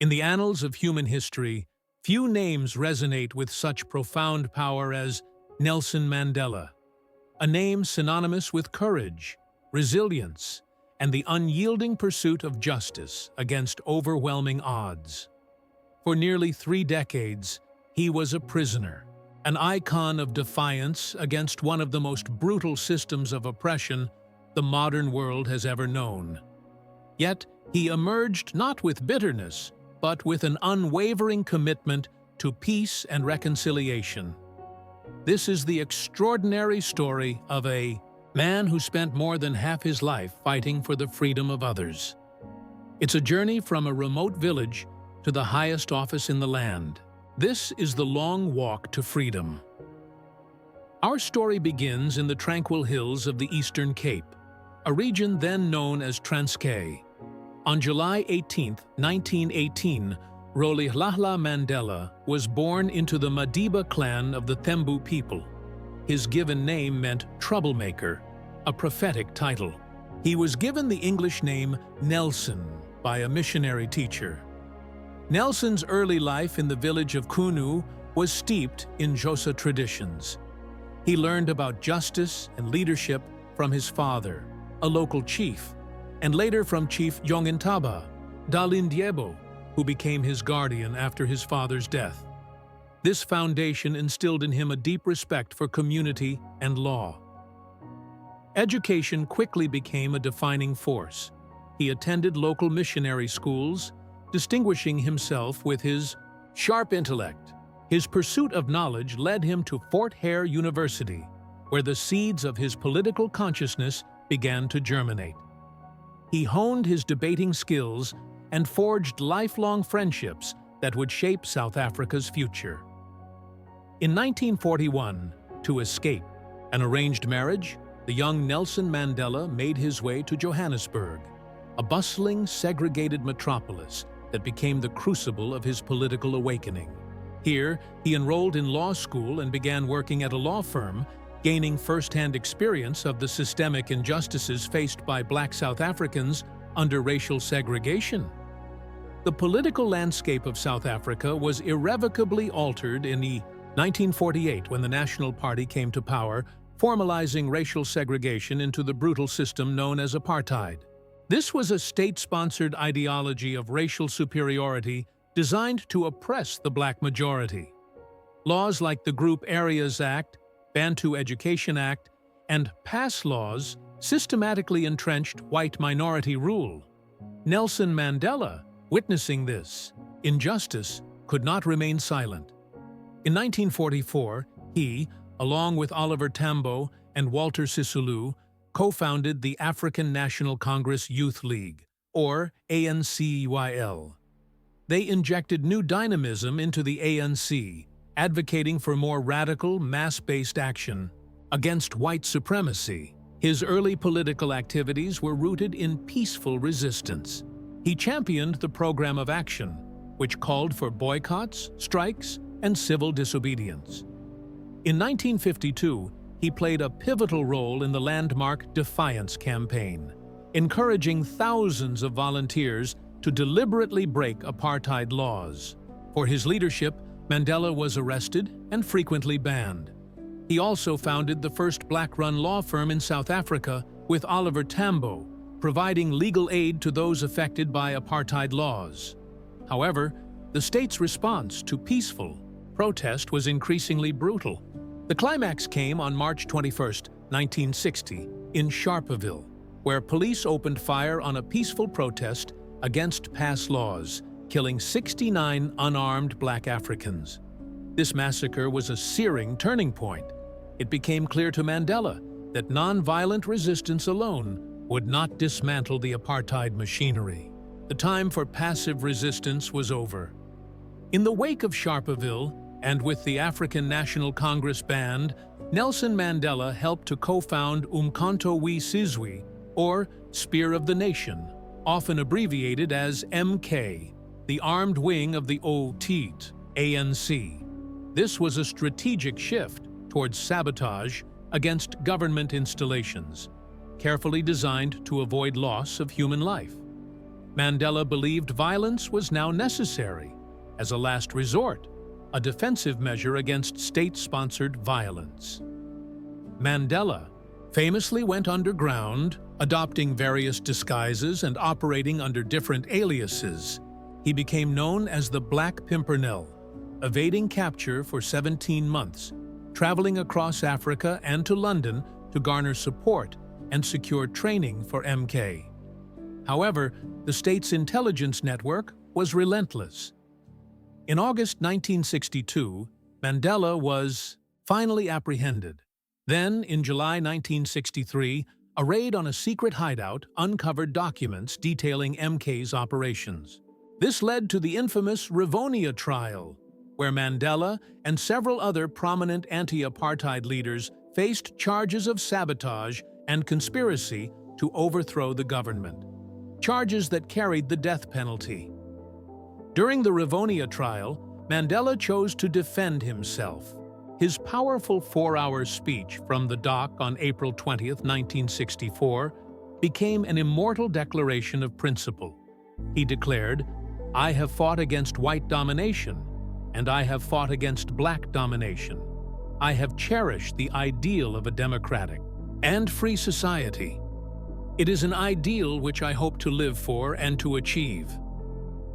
In the annals of human history, few names resonate with such profound power as Nelson Mandela, a name synonymous with courage, resilience, and the unyielding pursuit of justice against overwhelming odds. For nearly 3 decades, he was a prisoner, an icon of defiance against one of the most brutal systems of oppression the modern world has ever known. Yet, he emerged not with bitterness, but with an unwavering commitment to peace and reconciliation. This is the extraordinary story of a man who spent more than half his life fighting for the freedom of others. It's a journey from a remote village to the highest office in the land. This is the long walk to freedom. Our story begins in the tranquil hills of the Eastern Cape, a region then known as Transkei. On July 18, 1918, Rolihlahla Mandela was born into the Madiba clan of the Thembu people. His given name meant troublemaker, a prophetic title. He was given the English name Nelson by a missionary teacher. Nelson's early life in the village of Kunu was steeped in Xhosa traditions. He learned about justice and leadership from his father, a local chief, and later from Chief Jongintaba Dalindyebo, who became his guardian after his father's death. This foundation instilled in him a deep respect for community and law. Education quickly became a defining force. He attended local missionary schools, distinguishing himself with his sharp intellect. His pursuit of knowledge led him to Fort Hare University, where the seeds of his political consciousness began to germinate. He honed his debating skills and forged lifelong friendships that would shape South Africa's future. In 1941, to escape an arranged marriage, the young Nelson Mandela made his way to Johannesburg, a bustling, segregated metropolis that became the crucible of his political awakening. Here, he enrolled in law school and began working at a law firm, gaining first-hand experience of the systemic injustices faced by Black South Africans under racial segregation. The political landscape of South Africa was irrevocably altered in 1948 when the National Party came to power, formalizing racial segregation into the brutal system known as apartheid. This was a state-sponsored ideology of racial superiority designed to oppress the black majority. Laws like the Group Areas Act, Bantu Education Act, and Pass laws systematically entrenched white minority rule. Nelson Mandela, witnessing this injustice, could not remain silent. In 1944, he, along with Oliver Tambo and Walter Sisulu, co-founded the African National Congress Youth League, or ANCYL. They injected new dynamism into the ANC, advocating for more radical, mass-based action against white supremacy. His early political activities were rooted in peaceful resistance. He championed the Program of Action, which called for boycotts, strikes, and civil disobedience. In 1952, he played a pivotal role in the landmark Defiance campaign, encouraging thousands of volunteers to deliberately break apartheid laws. For his leadership, Mandela was arrested and frequently banned. He also founded the first black-run law firm in South Africa with Oliver Tambo, providing legal aid to those affected by apartheid laws. However, the state's response to peaceful protest was increasingly brutal. The climax came on March 21, 1960, in Sharpeville, where police opened fire on a peaceful protest against Pass laws, killing 69 unarmed Black Africans. This massacre was a searing turning point. It became clear to Mandela that nonviolent resistance alone would not dismantle the apartheid machinery. The time for passive resistance was over. In the wake of Sharpeville, and with the African National Congress banned, Nelson Mandela helped to co-found Umkhonto we Sizwe, or Spear of the Nation, often abbreviated as MK, the armed wing of the OT, ANC. This was a strategic shift towards sabotage against government installations, carefully designed to avoid loss of human life. Mandela believed violence was now necessary, as a last resort, a defensive measure against state-sponsored violence. Mandela famously went underground, adopting various disguises and operating under different aliases. He became known as the Black Pimpernel, evading capture for 17 months, traveling across Africa and to London to garner support and secure training for MK. However, the state's intelligence network was relentless. In August 1962, Mandela was finally apprehended. Then, in July 1963, a raid on a secret hideout uncovered documents detailing MK's operations. This led to the infamous Rivonia trial, where Mandela and several other prominent anti-apartheid leaders faced charges of sabotage and conspiracy to overthrow the government, charges that carried the death penalty. During the Rivonia trial, Mandela chose to defend himself. His powerful 4-hour speech from the dock on April 20, 1964, became an immortal declaration of principle. He declared, "I have fought against white domination, and I have fought against black domination. I have cherished the ideal of a democratic and free society. It is an ideal which I hope to live for and to achieve.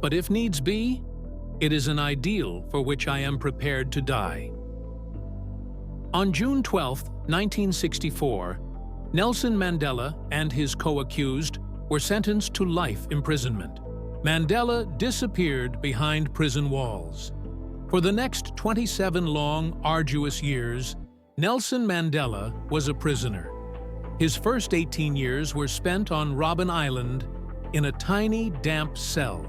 But if needs be, it is an ideal for which I am prepared to die." On June 12, 1964, Nelson Mandela and his co-accused were sentenced to life imprisonment. Mandela disappeared behind prison walls. For the next 27 long, arduous years, Nelson Mandela was a prisoner. His first 18 years were spent on Robben Island in a tiny, damp cell.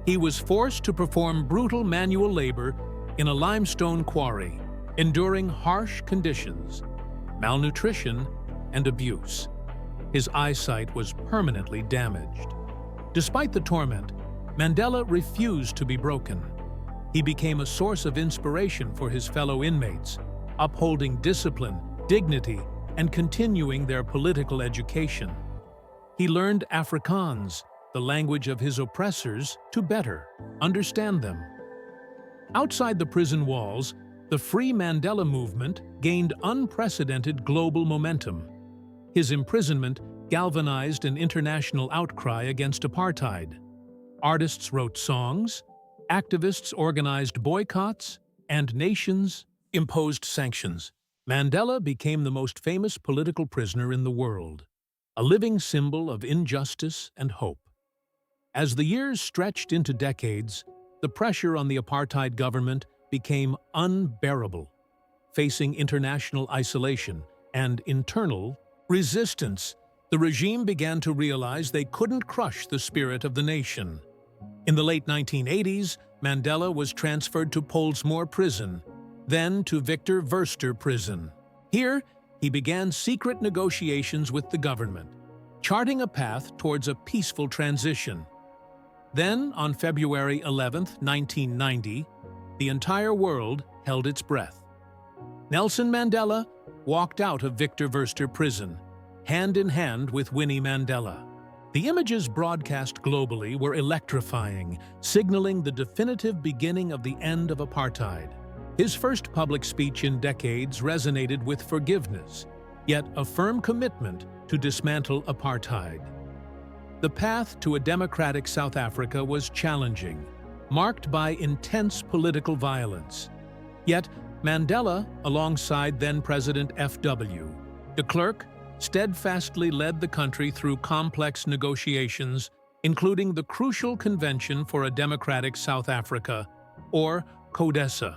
He was forced to perform brutal manual labor in a limestone quarry, enduring harsh conditions, malnutrition, and abuse. His eyesight was permanently damaged. Despite the torment, Mandela refused to be broken. He became a source of inspiration for his fellow inmates, upholding discipline, dignity, and continuing their political education. He learned Afrikaans, the language of his oppressors, to better understand them. Outside the prison walls, the Free Mandela movement gained unprecedented global momentum. His imprisonment galvanized an international outcry against apartheid. Artists wrote songs, activists organized boycotts, and nations imposed sanctions. Mandela became the most famous political prisoner in the world, a living symbol of injustice and hope. As the years stretched into decades, the pressure on the apartheid government became unbearable, facing international isolation and internal resistance. The regime began to realize they couldn't crush the spirit of the nation. In the late 1980s, Mandela was transferred to Pollsmoor Prison, then to Victor Verster Prison. Here, he began secret negotiations with the government, charting a path towards a peaceful transition. Then, on February 11, 1990, the entire world held its breath. Nelson Mandela walked out of Victor Verster Prison, hand in hand with Winnie Mandela. The images broadcast globally were electrifying, signaling the definitive beginning of the end of apartheid. His first public speech in decades resonated with forgiveness, yet a firm commitment to dismantle apartheid. The path to a democratic South Africa was challenging, marked by intense political violence. Yet, Mandela, alongside then-President F.W. de Klerk, steadfastly led the country through complex negotiations, including the crucial Convention for a Democratic South Africa, or CODESA.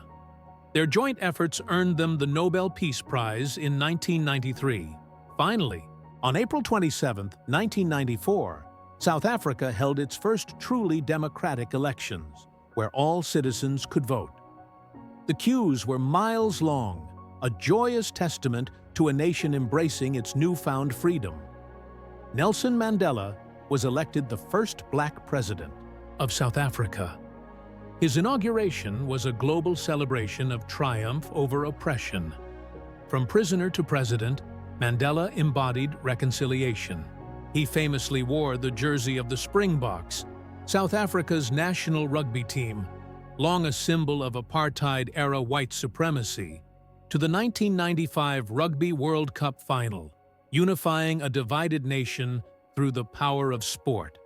Their joint efforts earned them the Nobel Peace Prize in 1993. Finally, on April 27, 1994, South Africa held its first truly democratic elections, where all citizens could vote. The queues were miles long, a joyous testament to a nation embracing its newfound freedom. Nelson Mandela was elected the first black president of South Africa. His inauguration was a global celebration of triumph over oppression. From prisoner to president, Mandela embodied reconciliation. He famously wore the jersey of the Springboks, South Africa's national rugby team, long a symbol of apartheid-era white supremacy, to the 1995 Rugby World Cup final, unifying a divided nation through the power of sport.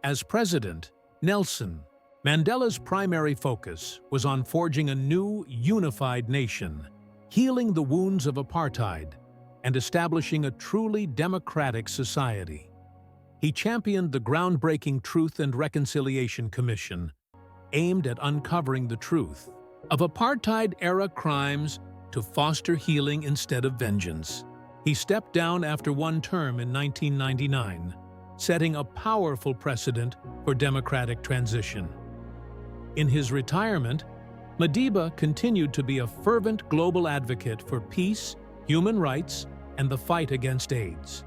As president, Nelson Mandela's primary focus was on forging a new, unified nation, healing the wounds of apartheid, and establishing a truly democratic society. He championed the groundbreaking Truth and Reconciliation Commission, aimed at uncovering the truth of apartheid-era crimes to foster healing instead of vengeance. He stepped down after one term in 1999, setting a powerful precedent for democratic transition. In his retirement, Madiba continued to be a fervent global advocate for peace, human rights, and the fight against AIDS.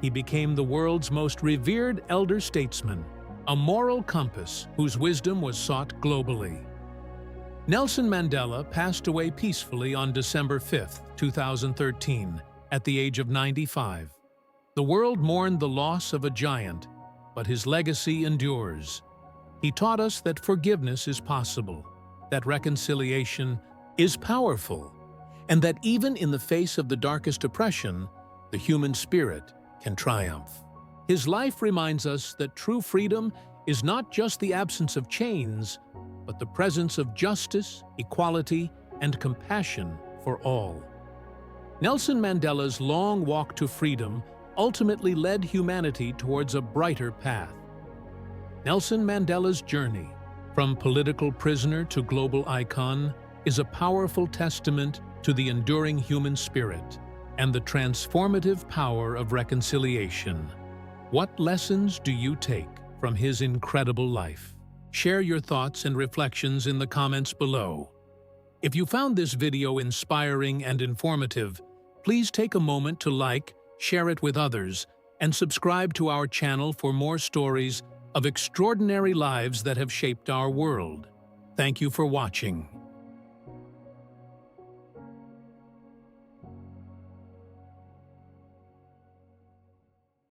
He became the world's most revered elder statesman, a moral compass whose wisdom was sought globally. Nelson Mandela passed away peacefully on December 5, 2013, at the age of 95. The world mourned the loss of a giant, but his legacy endures. He taught us that forgiveness is possible, that reconciliation is powerful, and that even in the face of the darkest oppression, the human spirit can triumph. His life reminds us that true freedom is not just the absence of chains, but the presence of justice, equality, and compassion for all. Nelson Mandela's long walk to freedom ultimately led humanity towards a brighter path. Nelson Mandela's journey, from political prisoner to global icon, is a powerful testament to the enduring human spirit and the transformative power of reconciliation. What lessons do you take from his incredible life? Share your thoughts and reflections in the comments below. If you found this video inspiring and informative, please take a moment to like, share it with others, and subscribe to our channel for more stories of extraordinary lives that have shaped our world. Thank you for watching.